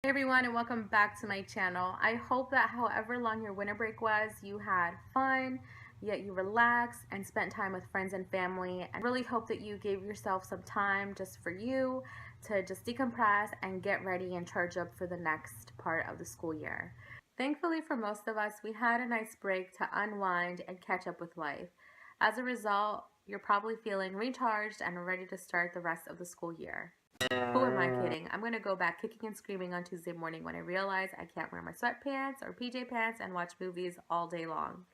Hey everyone, and welcome back to my channel. I hope that however long your winter break was, you had fun, yet you relaxed and spent time with friends and family. And really hope that you gave yourself some time just for you to just decompress and get ready and charge up for the next part of the school year. Thankfully for most of us, we had a nice break to unwind and catch up with life. As a result, you're probably feeling recharged and ready to start the rest of the school year. Who am I kidding? I'm going to go back kicking and screaming on Tuesday morning when I realize I can't wear my sweatpants or PJ pants and watch movies all day long.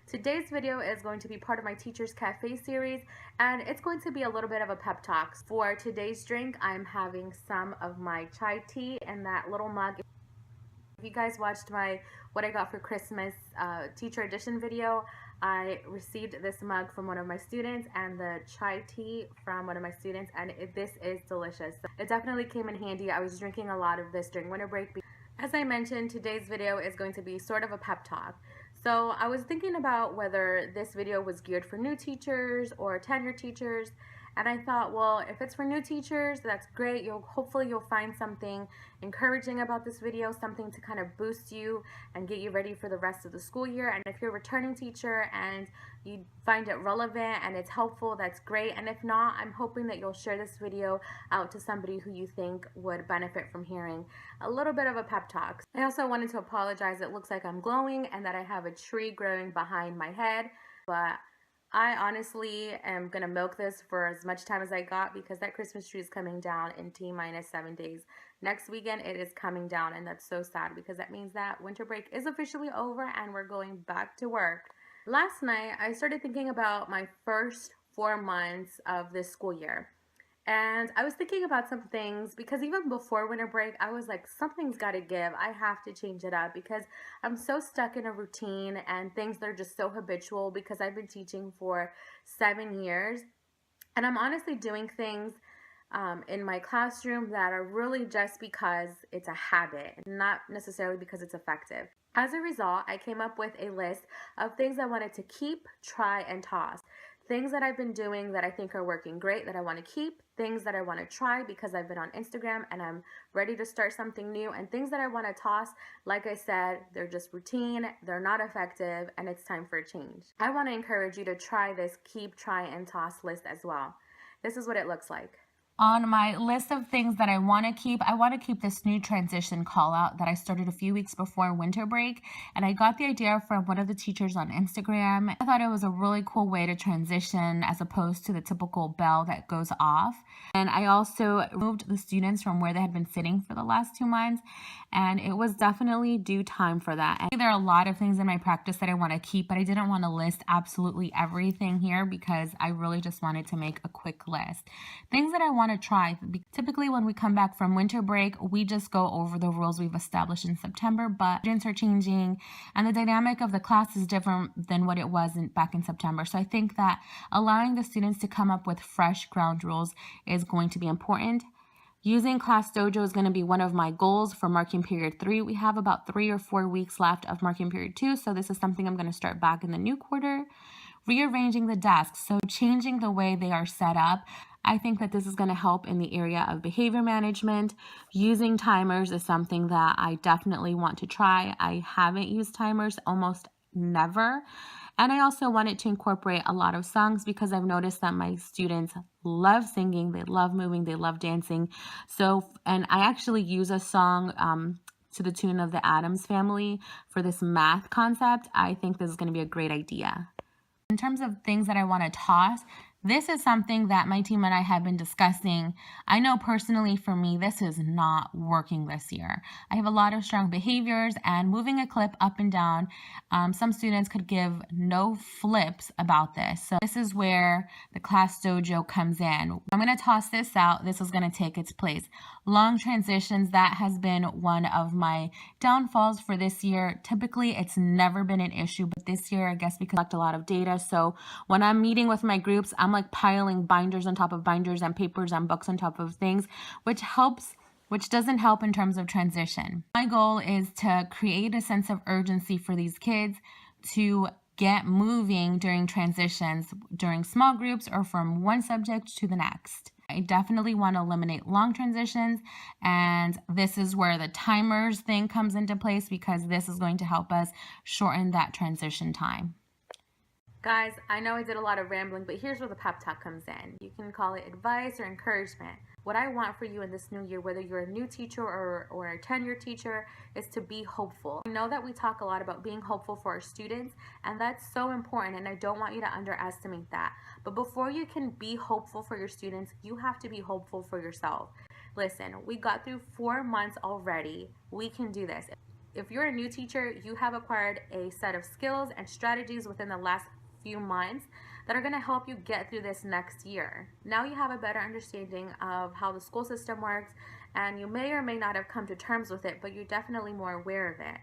Today's video is going to be part of my Teacher's Cafe series, and it's going to be a little bit of a pep talk. For today's drink, I'm having some of my chai tea in that little mug. If you guys watched my what I got for Christmas teacher edition video, I received this mug from one of my students and the chai tea from one of my students, and this is delicious. So it definitely came in handy. I was drinking a lot of this during winter break. As I mentioned, today's video is going to be sort of a pep talk. So I was thinking about whether this video was geared for new teachers or tenured teachers. And I thought, well, if it's for new teachers, that's great. Hopefully you'll find something encouraging about this video, something to kind of boost you and get you ready for the rest of the school year. And if you're a returning teacher and you find it relevant and it's helpful, that's great. And if not, I'm hoping that you'll share this video out to somebody who you think would benefit from hearing a little bit of a pep talk. I also wanted to apologize. It looks like I'm glowing and that I have a tree growing behind my head, but I honestly am going to milk this for as much time as I got because that Christmas tree is coming down in T-minus 7 days. Next weekend it is coming down, and that's so sad because that means that winter break is officially over and we're going back to work. Last night I started thinking about my first 4 months of this school year. And I was thinking about some things because even before winter break, I was like, something's got to give. I have to change it up because I'm so stuck in a routine and things that are just so habitual because I've been teaching for 7 years. And I'm honestly doing things in my classroom that are really just because it's a habit, not necessarily because it's effective. As a result, I came up with a list of things I wanted to keep, try, and toss. Things that I've been doing that I think are working great that I want to keep, things that I want to try because I've been on Instagram and I'm ready to start something new, and things that I want to toss. Like I said, they're just routine, they're not effective, and it's time for a change. I want to encourage you to try this keep, try, and toss list as well. This is what it looks like. On my list of things that I want to keep this new transition call out that I started a few weeks before winter break. And I got the idea from one of the teachers on Instagram. I thought it was a really cool way to transition as opposed to the typical bell that goes off. And I also moved the students from where they had been sitting for the last 2 months. And it was definitely due time for that. And there are a lot of things in my practice that I want to keep, but I didn't want to list absolutely everything here because I really just wanted to make a quick list. Things that I want to try. Typically when we come back from winter break, we just go over the rules we've established in September, but students are changing and the dynamic of the class is different than what it was back in September. So I think that allowing the students to come up with fresh ground rules is going to be important. Using Class Dojo is going to be one of my goals for marking period 3. We have about 3 or 4 weeks left of marking period 2, so this is something I'm going to start back in the new quarter. Rearranging the desks, so changing the way they are set up. I think that this is going to help in the area of behavior management. Using timers is something that I definitely want to try. I haven't used timers almost never. And I also wanted to incorporate a lot of songs because I've noticed that my students love singing, they love moving, they love dancing. And I actually use a song to the tune of the Addams Family for this math concept. I think this is going to be a great idea. In terms of things that I want to toss, this is something that my team and I have been discussing. I know personally for me, this is not working this year. I have a lot of strong behaviors and moving a clip up and down. Some students could give no flips about this. So this is where the Class Dojo comes in. I'm going to toss this out. This is going to take its place. Long transitions, that has been one of my downfalls for this year. Typically, it's never been an issue, but this year, I guess we collect a lot of data. So when I'm meeting with my groups, I'm like piling binders on top of binders and papers and books on top of things, which doesn't help in terms of transition. My goal is to create a sense of urgency for these kids to get moving during transitions, during small groups, or from one subject to the next. I definitely want to eliminate long transitions, and this is where the timers thing comes into place, because this is going to help us shorten that transition time. Guys, I know I did a lot of rambling, but here's where the pep talk comes in. You can call it advice or encouragement. What I want for you in this new year, whether you're a new teacher or a tenured teacher, is to be hopeful. I know that we talk a lot about being hopeful for our students, and that's so important, and I don't want you to underestimate that. But before you can be hopeful for your students, you have to be hopeful for yourself. Listen, we got through 4 months already. We can do this. If you're a new teacher, you have acquired a set of skills and strategies within the last few months that are going to help you get through this next year. Now you have a better understanding of how the school system works, and you may or may not have come to terms with it, but you're definitely more aware of it.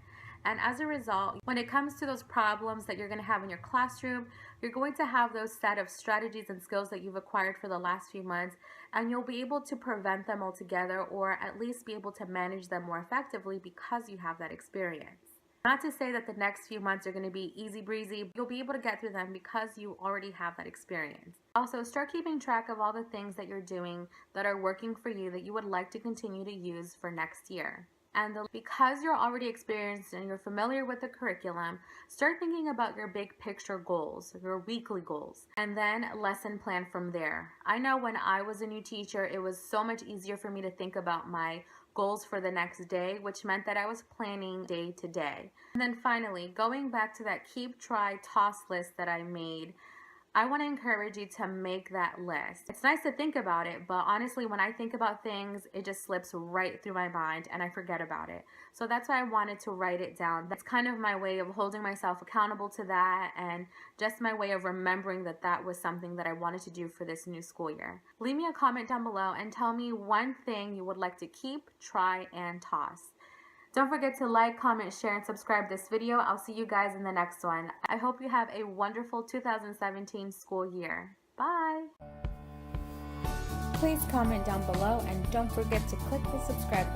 And as a result, when it comes to those problems that you're going to have in your classroom, you're going to have those set of strategies and skills that you've acquired for the last few months, and you'll be able to prevent them altogether, or at least be able to manage them more effectively because you have that experience. Not to say that the next few months are going to be easy breezy. You'll be able to get through them because you already have that experience. Also, start keeping track of all the things that you're doing that are working for you that you would like to continue to use for next year. And because you're already experienced and you're familiar with the curriculum, start thinking about your big picture goals, your weekly goals, and then lesson plan from there. I know when I was a new teacher, it was so much easier for me to think about my goals for the next day, which meant that I was planning day to day. And then finally, going back to that keep, try, toss list that I made, I want to encourage you to make that list. It's nice to think about it, but honestly, when I think about things, it just slips right through my mind and I forget about it. So that's why I wanted to write it down. That's kind of my way of holding myself accountable to that, and just my way of remembering that that was something that I wanted to do for this new school year. Leave me a comment down below and tell me one thing you would like to keep, try, and toss. Don't forget to like, comment, share, and subscribe this video. I'll see you guys in the next one. I hope you have a wonderful 2017 school year. Bye! Please comment down below and don't forget to click the subscribe button.